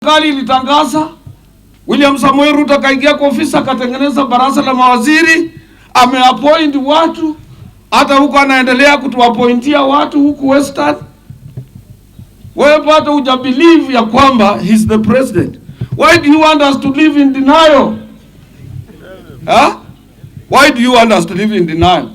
Serikali ilitangaza, William Samoei Ruto kaingia kwa ofisi akatengeneza baraza la mawaziri, ameappoint watu, hata huko anaendelea kutuappointia watu huku Western. Wewe bado hujabelieve ya kwamba he's the president. Why do you want us to live in denial? Huh? Why do you want us to live in denial?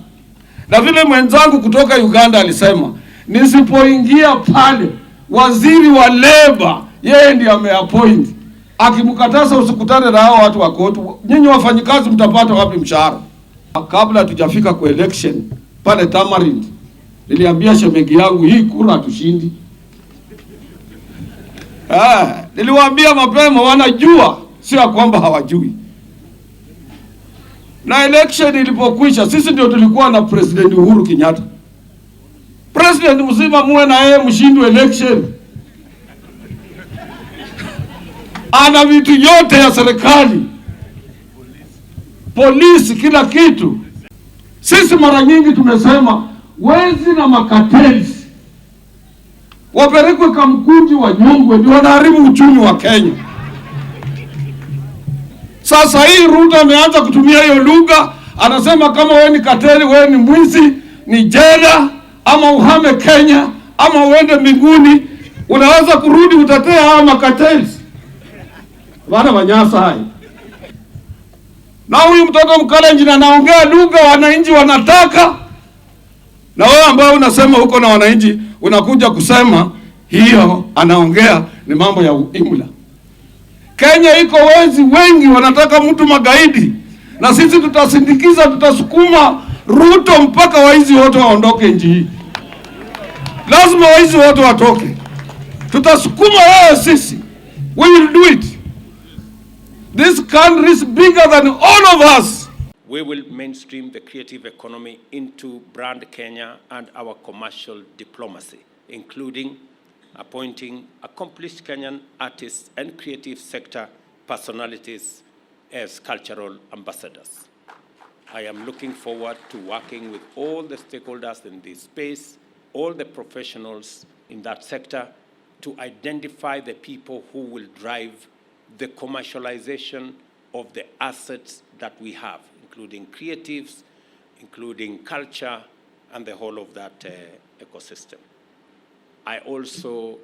Na vile mwenzangu kutoka Uganda alisema, nisipoingia pale waziri wa labor yeye ndiye ameappoint. Akimkataza usikutane na hao watu wa kotu. Nyinyi wafanyikazi mtapata wapi mshahara? Kabla tujafika kwa election pale Tamarind, niliambia shemegi yangu hii kura tushindi. Niliwaambia mapema, wanajua, sio kwamba hawajui. Na election ilipokwisha, sisi ndio tulikuwa na President Uhuru Kenyatta. President mzima muwe na yeye mshindi election. Ana vitu yote ya serikali, polisi, kila kitu. Sisi mara nyingi tumesema wezi na makateli wapelekwe Kamkunji wa Nyungwe, ndio wanaharibu uchumi wa Kenya. Sasa hii Ruto ameanza kutumia hiyo lugha, anasema kama wewe ni kateli, wewe ni mwizi, ni jela, ama uhame Kenya, ama uende mbinguni, unaweza kurudi utetea hao makateli. Bana wanyasa hai. Na huyu mtoto Mkalenjin anaongea lugha wananchi wanataka, na wewe ambao unasema huko na wananchi unakuja kusema hiyo anaongea ni mambo ya uimla. Kenya iko wezi wengi wanataka mtu magaidi, na sisi tutasindikiza, tutasukuma Ruto mpaka waizi wote waondoke nchi hii. Lazima waizi wote watoke. Tutasukuma wao sisi. We will do it. This country is bigger than all of us. We will mainstream the creative economy into brand Kenya and our commercial diplomacy, including appointing accomplished Kenyan artists and creative sector personalities as cultural ambassadors. I am looking forward to working with all the stakeholders in this space, all the professionals in that sector, to identify the people who will drive the commercialization of the assets that we have, including creatives, including culture, and the whole of that ecosystem. I also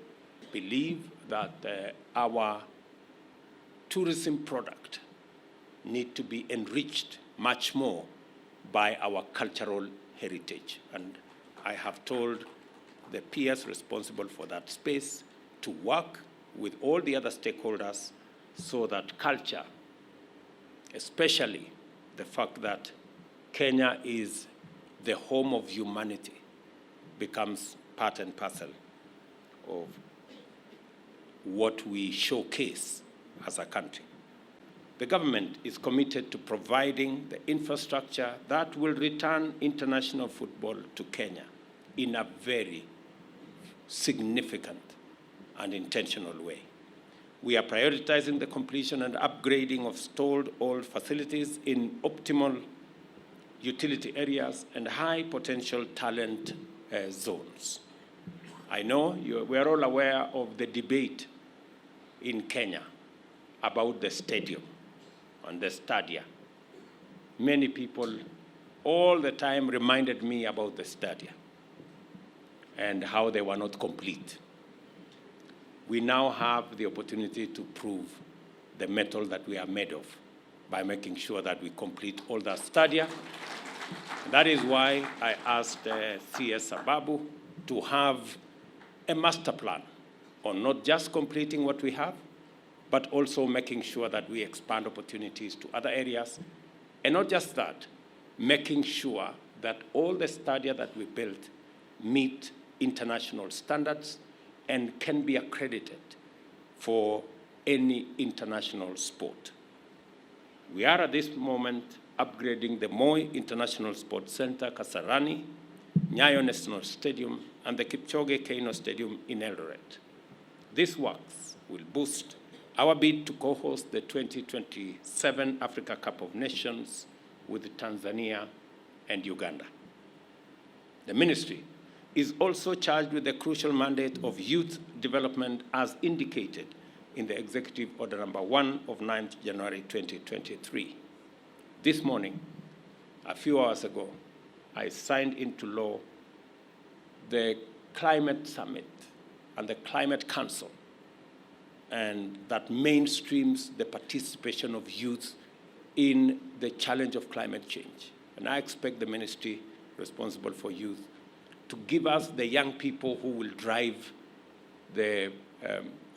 believe that our tourism product need to be enriched much more by our cultural heritage. And I have told the peers responsible for that space to work with all the other stakeholders so that culture, especially the fact that Kenya is the home of humanity, becomes part and parcel of what we showcase as a country. The government is committed to providing the infrastructure that will return international football to Kenya in a very significant and intentional way. We are prioritizing the completion and upgrading of stalled old facilities in optimal utility areas and high potential talent zones. I know we are all aware of the debate in Kenya about the stadium and the stadia. Many people all the time reminded me about the stadia and how they were not complete. We now have the opportunity to prove the metal that we are made of by making sure that we complete all the stadia. That is why I asked CS Sababu to have a master plan on not just completing what we have, but also making sure that we expand opportunities to other areas. And not just that, making sure that all the stadia that we built meet international standards and can be accredited for any international sport. We are at this moment upgrading the Moi International Sports Center, Kasarani, Nyayo National Stadium, and the Kipchoge Keino Stadium in Eldoret. These works will boost our bid to co-host the 2027 Africa Cup of Nations with Tanzania and Uganda. The ministry is also charged with the crucial mandate of youth development as indicated in the Executive Order Number 1 of 9th January 2023. This morning, a few hours ago, I signed into law the Climate Summit and the Climate Council, and that mainstreams the participation of youth in the challenge of climate change. And I expect the ministry responsible for youth to give us the young people who will drive the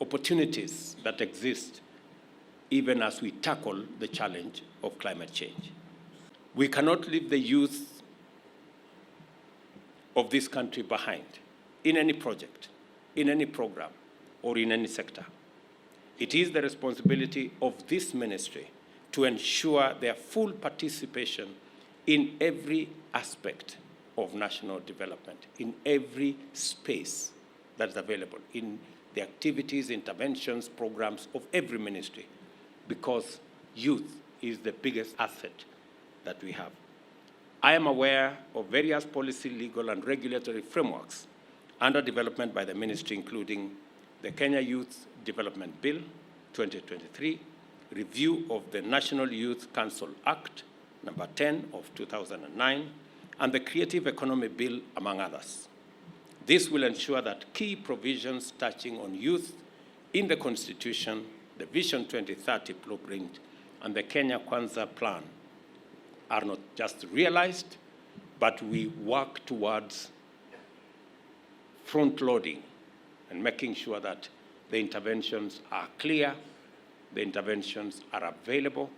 opportunities that exist even as we tackle the challenge of climate change. We cannot leave the youth of this country behind in any project, in any program, or in any sector. It is the responsibility of this ministry to ensure their full participation in every aspect of national development, in every space that's available, in the activities, interventions, programs of every ministry, because youth is the biggest asset that we have. I am aware of various policy, legal, and regulatory frameworks under development by the ministry, including the Kenya Youth Development Bill 2023, review of the National Youth Council Act number 10 of 2009, and the Creative Economy Bill, among others. This will ensure that key provisions touching on youth in the Constitution, the Vision 2030 Blueprint, and the Kenya Kwanza Plan are not just realized, but we work towards front-loading and making sure that the interventions are clear, the interventions are available,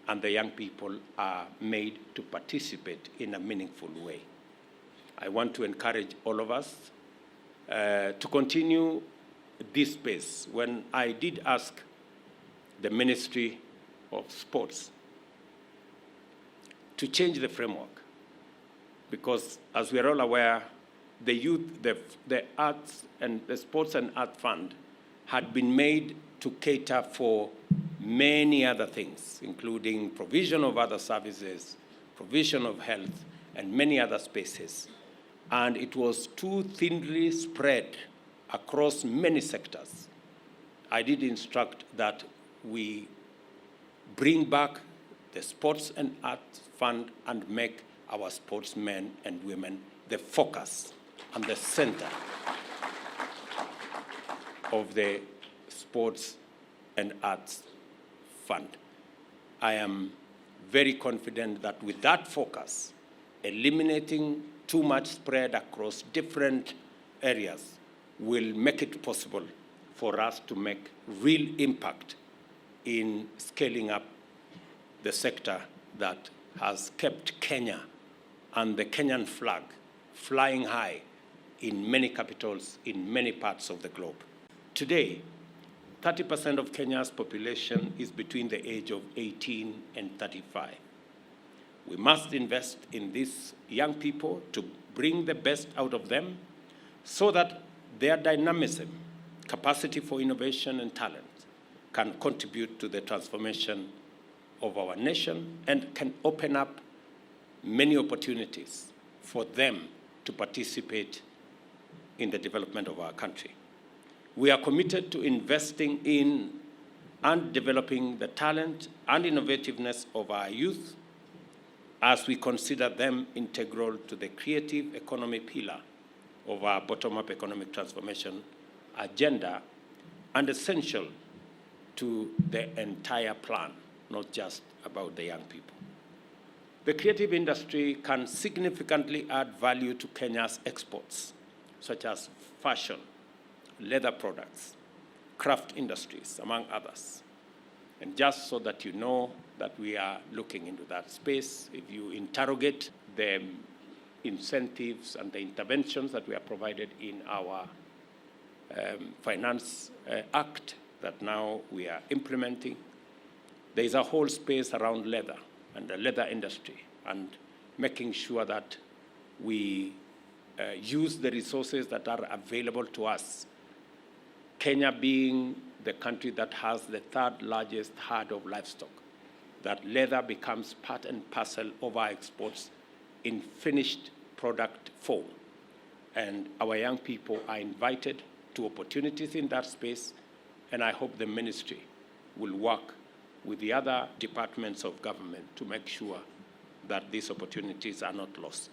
and the young people are made to participate in a meaningful way. I want to encourage all of us to continue this space. When I did ask the Ministry of Sports to change the framework, because as we are all aware, the youth, the arts and the Sports and Art Fund had been made to cater for many other things, including provision of other services, provision of health, and many other spaces. And it was too thinly spread across many sectors. I did instruct that we bring back the Sports and Arts Fund and make our sportsmen and women the focus and the center of the Sports and Arts Fund. I am very confident that with that focus, eliminating too much spread across different areas will make it possible for us to make real impact in scaling up the sector that has kept Kenya and the Kenyan flag flying high in many capitals in many parts of the globe. Today, 30% of Kenya's population is between the age of 18 and 35. We must invest in these young people to bring the best out of them so that their dynamism, capacity for innovation and talent can contribute to the transformation of our nation and can open up many opportunities for them to participate in the development of our country. We are committed to investing in and developing the talent and innovativeness of our youth as we consider them integral to the creative economy pillar of our bottom-up economic transformation agenda and essential to the entire plan, not just about the young people. The creative industry can significantly add value to Kenya's exports, such as fashion, leather products, craft industries, among others. And just so that you know that we are looking into that space, if you interrogate the incentives and the interventions that we are provided in our Finance Act that now we are implementing, there is a whole space around leather and the leather industry and making sure that we use the resources that are available to us. Kenya being the country that has the third largest herd of livestock, that leather becomes part and parcel of our exports in finished product form. And our young people are invited to opportunities in that space And I hope the ministry will work with the other departments of government to make sure that these opportunities are not lost.